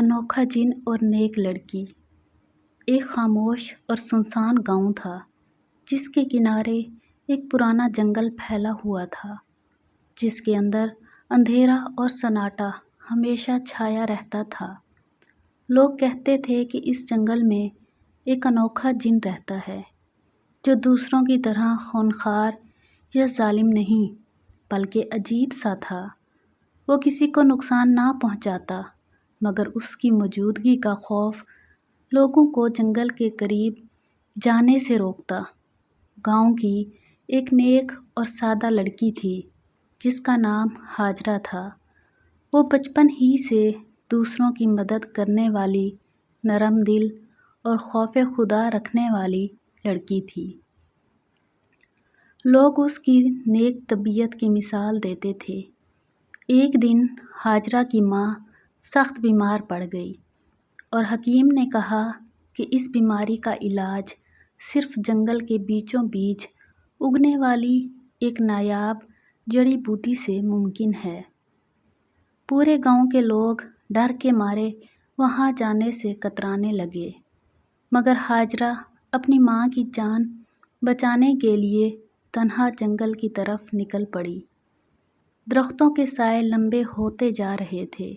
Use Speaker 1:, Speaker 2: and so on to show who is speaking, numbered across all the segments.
Speaker 1: انوکھا جن اور نیک لڑکی۔ ایک خاموش اور سنسان گاؤں تھا جس کے کنارے ایک پرانا جنگل پھیلا ہوا تھا، جس کے اندر اندھیرا اور سناٹا ہمیشہ چھایا رہتا تھا۔ لوگ کہتے تھے کہ اس جنگل میں ایک انوکھا جن رہتا ہے جو دوسروں کی طرح خونخوار یا ظالم نہیں بلکہ عجیب سا تھا۔ وہ کسی کو نقصان نہ پہنچاتا، مگر اس کی موجودگی کا خوف لوگوں کو جنگل کے قریب جانے سے روکتا۔ گاؤں کی ایک نیک اور سادہ لڑکی تھی جس کا نام ہاجرہ تھا۔ وہ بچپن ہی سے دوسروں کی مدد کرنے والی، نرم دل اور خوف خدا رکھنے والی لڑکی تھی۔ لوگ اس کی نیک طبیعت کی مثال دیتے تھے۔ ایک دن ہاجرہ کی ماں سخت بیمار پڑ گئی اور حکیم نے کہا کہ اس بیماری کا علاج صرف جنگل کے بیچوں بیچ اگنے والی ایک نایاب جڑی بوٹی سے ممکن ہے۔ پورے گاؤں کے لوگ ڈر کے مارے وہاں جانے سے کترانے لگے، مگر ہاجرہ اپنی ماں کی جان بچانے کے لیے تنہا جنگل کی طرف نکل پڑی۔ درختوں کے سائے لمبے ہوتے جا رہے تھے،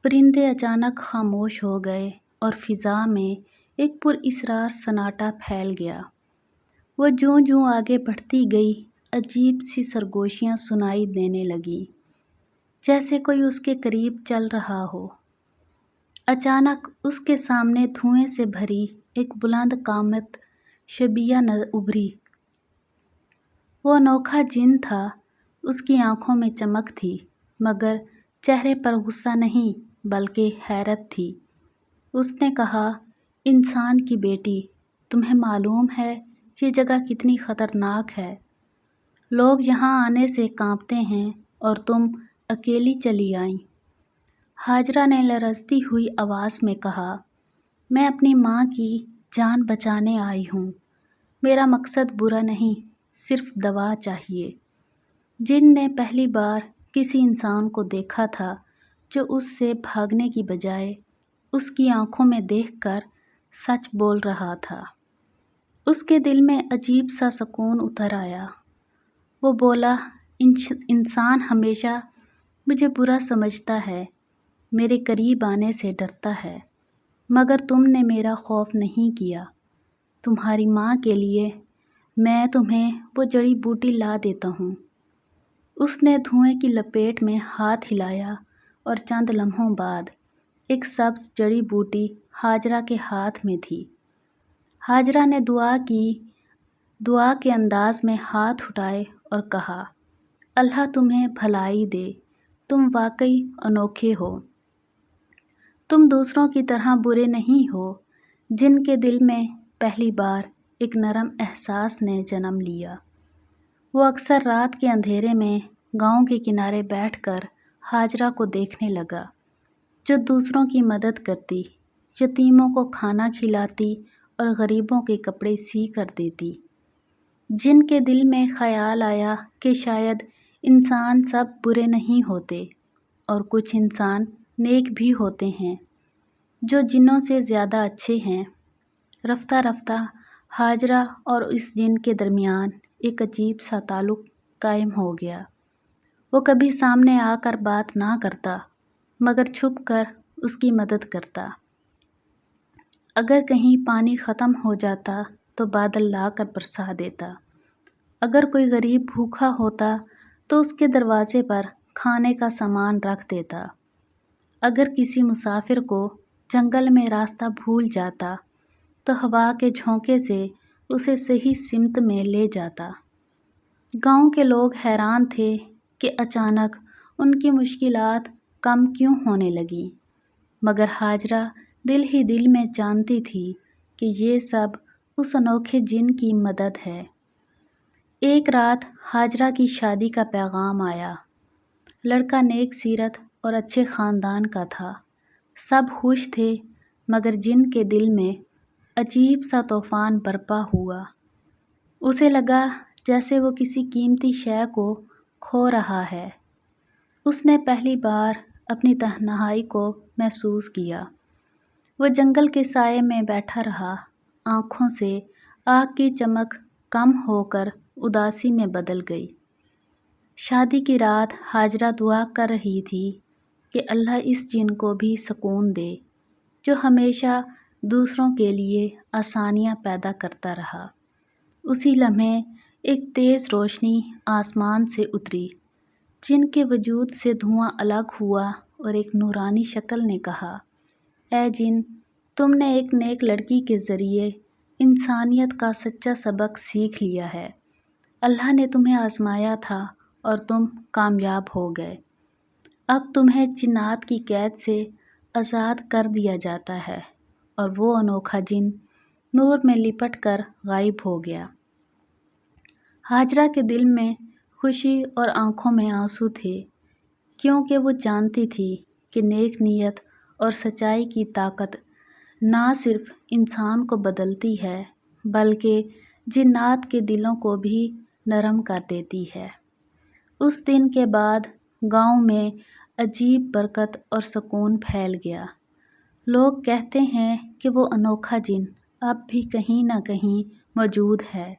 Speaker 1: پرندے اچانک خاموش ہو گئے اور فضا میں ایک پراسرار سناٹا پھیل گیا۔ وہ جوں جوں آگے بڑھتی گئی، عجیب سی سرگوشیاں سنائی دینے لگیں، جیسے کوئی اس کے قریب چل رہا ہو۔ اچانک اس کے سامنے دھوئیں سے بھری ایک بلند قامت شبیہ ابھری۔ وہ انوکھا جن تھا۔ اس کی آنکھوں میں چمک تھی، مگر چہرے پر غصہ نہیں بلکہ حیرت تھی۔ اس نے کہا، انسان کی بیٹی، تمہیں معلوم ہے یہ جگہ کتنی خطرناک ہے؟ لوگ یہاں آنے سے کانپتے ہیں اور تم اکیلی چلی آئیں۔ ہاجرہ نے لرزتی ہوئی آواز میں کہا، میں اپنی ماں کی جان بچانے آئی ہوں۔ میرا مقصد برا نہیں، صرف دوا چاہیے۔ جن نے پہلی بار کسی انسان کو دیکھا تھا جو اس سے بھاگنے کی بجائے اس کی آنکھوں میں دیکھ کر سچ بول رہا تھا۔ اس کے دل میں عجیب سا سکون اتر آیا۔ وہ بولا، انسان ہمیشہ مجھے برا سمجھتا ہے، میرے قریب آنے سے ڈرتا ہے، مگر تم نے میرا خوف نہیں کیا۔ تمہاری ماں کے لیے میں تمہیں وہ جڑی بوٹی لا دیتا ہوں۔ اس نے دھوئیں کی لپیٹ میں ہاتھ ہلایا اور چند لمحوں بعد ایک سبز جڑی بوٹی ہاجرہ کے ہاتھ میں تھی۔ ہاجرہ نے دعا کے انداز میں ہاتھ اٹھائے اور کہا، اللہ تمہیں بھلائی دے، تم واقعی انوکھے ہو۔ تم دوسروں کی طرح برے نہیں ہو۔ جن کے دل میں پہلی بار ایک نرم احساس نے جنم لیا۔ وہ اکثر رات کے اندھیرے میں گاؤں کے کنارے بیٹھ کر ہاجرہ کو دیکھنے لگا، جو دوسروں کی مدد کرتی، یتیموں کو کھانا کھلاتی اور غریبوں کے کپڑے سی کر دیتی۔ جن کے دل میں خیال آیا کہ شاید انسان سب برے نہیں ہوتے اور کچھ انسان نیک بھی ہوتے ہیں جو جنوں سے زیادہ اچھے ہیں۔ رفتہ رفتہ ہاجرہ اور اس جن کے درمیان ایک عجیب سا تعلق قائم ہو گیا۔ وہ کبھی سامنے آ کر بات نہ کرتا، مگر چھپ کر اس کی مدد کرتا۔ اگر کہیں پانی ختم ہو جاتا تو بادل لا کر برسا دیتا۔ اگر کوئی غریب بھوکا ہوتا تو اس کے دروازے پر کھانے کا سامان رکھ دیتا۔ اگر کسی مسافر کو جنگل میں راستہ بھول جاتا تو ہوا کے جھونکے سے اسے صحیح سمت میں لے جاتا۔ گاؤں کے لوگ حیران تھے کہ اچانک ان کی مشکلات کم کیوں ہونے لگیں، مگر ہاجرہ دل ہی دل میں جانتی تھی کہ یہ سب اس انوکھے جن کی مدد ہے۔ ایک رات ہاجرہ کی شادی کا پیغام آیا۔ لڑکا نیک سیرت اور اچھے خاندان کا تھا۔ سب خوش تھے، مگر جن کے دل میں عجیب سا طوفان برپا ہوا۔ اسے لگا جیسے وہ کسی قیمتی شے کو کھو رہا ہے۔ اس نے پہلی بار اپنی تنہائی کو محسوس کیا۔ وہ جنگل کے سائے میں بیٹھا رہا، آنکھوں سے آگ کی چمک کم ہو کر اداسی میں بدل گئی۔ شادی کی رات ہاجرہ دعا کر رہی تھی کہ اللہ اس جن کو بھی سکون دے جو ہمیشہ دوسروں کے لیے آسانیاں پیدا کرتا رہا۔ اسی لمحے ایک تیز روشنی آسمان سے اتری، جن کے وجود سے دھواں الگ ہوا اور ایک نورانی شکل نے کہا، اے جن، تم نے ایک نیک لڑکی کے ذریعے انسانیت کا سچا سبق سیکھ لیا ہے۔ اللہ نے تمہیں آزمایا تھا اور تم کامیاب ہو گئے۔ اب تمہیں جنات کی قید سے آزاد کر دیا جاتا ہے۔ اور وہ انوکھا جن نور میں لپٹ کر غائب ہو گیا۔ ہاجرہ کے دل میں خوشی اور آنکھوں میں آنسو تھے، کیونکہ وہ جانتی تھی کہ نیک نیت اور سچائی کی طاقت نہ صرف انسان کو بدلتی ہے بلکہ جنات کے دلوں کو بھی نرم کر دیتی ہے۔ اس دن کے بعد گاؤں میں عجیب برکت اور سکون پھیل گیا۔ لوگ کہتے ہیں کہ وہ انوکھا جن اب بھی کہیں نہ کہیں موجود ہے،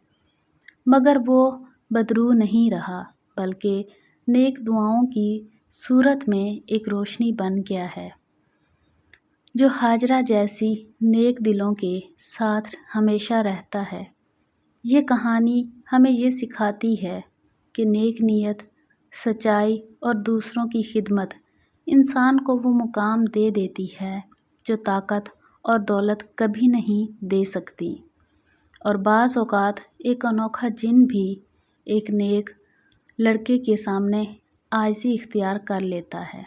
Speaker 1: مگر وہ بدرو نہیں رہا بلکہ نیک دعاؤں کی صورت میں ایک روشنی بن گیا ہے، جو ہاجرہ جیسی نیک دلوں کے ساتھ ہمیشہ رہتا ہے۔ یہ کہانی ہمیں یہ سکھاتی ہے کہ نیک نیت، سچائی اور دوسروں کی خدمت انسان کو وہ مقام دے دیتی ہے جو طاقت اور دولت کبھی نہیں دے سکتی۔ اور بعض اوقات ایک انوکھا جن بھی ایک نیک لڑکے کے سامنے عاجزی اختیار کر لیتا ہے۔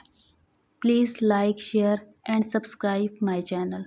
Speaker 1: Please like, share and subscribe my channel.